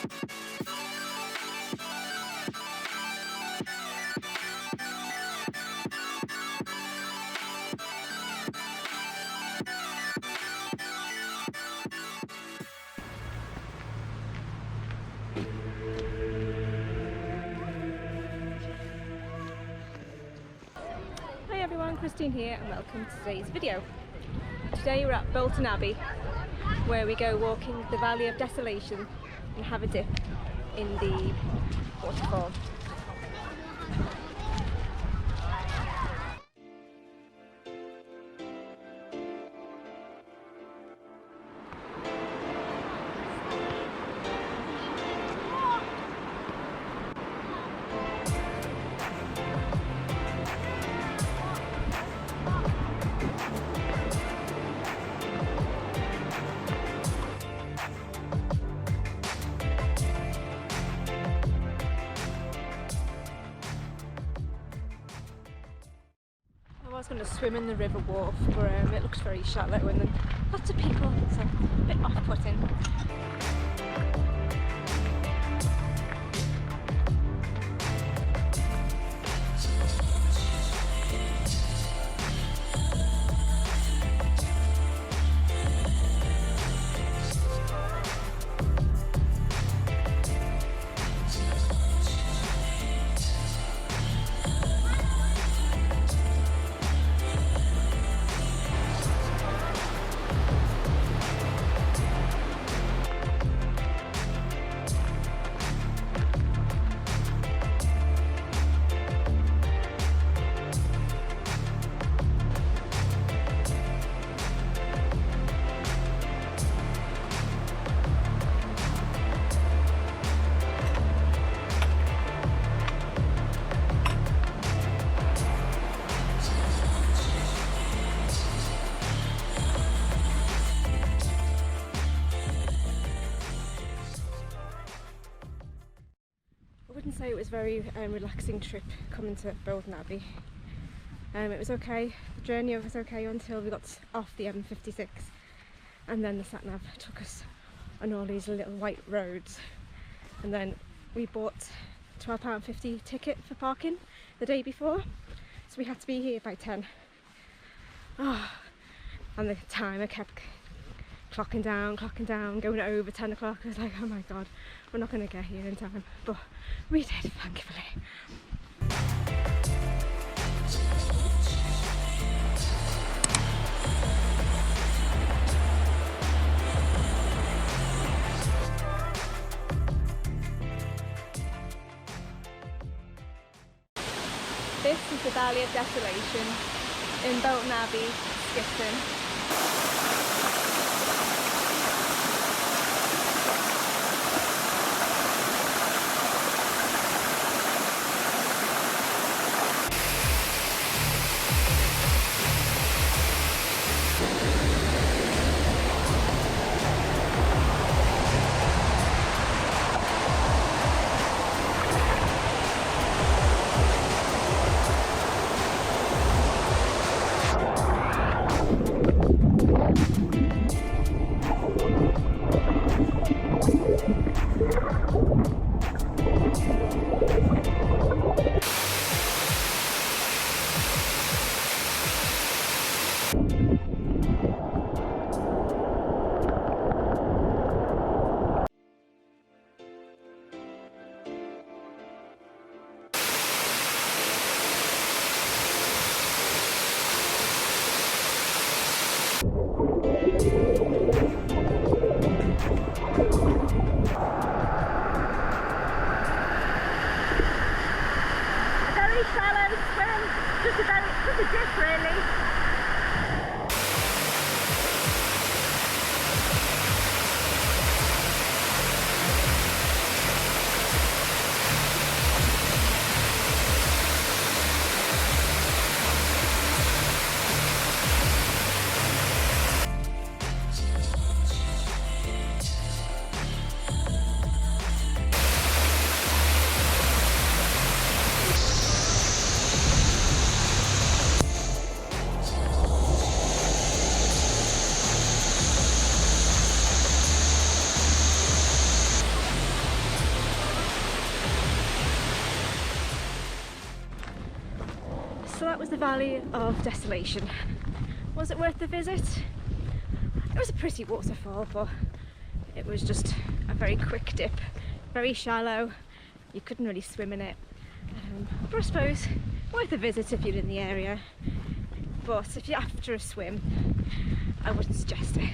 Hi everyone, Christine here and welcome to today's video. Today we're at Bolton Abbey where we go walking the Valley of Desolation and have a dip in the waterfall. I was going to swim in the river wharf, but it looks very shallow and then lots of people, so a bit off-putting. I wouldn't say it was a very relaxing trip coming to Bolton Abbey. It was okay, the journey was okay until we got off the M56 and then the sat-nav took us on all these little white roads, and then we bought a £12.50 ticket for parking the day before, so we had to be here by 10. And the timer kept clocking down, going over 10 o'clock. I was like, oh my god, we're not going to get here in time, but we did, thankfully. This is the Valley of Desolation in Bolton Abbey, Skipton. So that was the Valley of Desolation. Was it worth the visit? It was a pretty waterfall, but it was just a very quick dip, very shallow. You couldn't really swim in it. But I suppose worth a visit if you're in the area. But if you're after a swim, I wouldn't suggest it.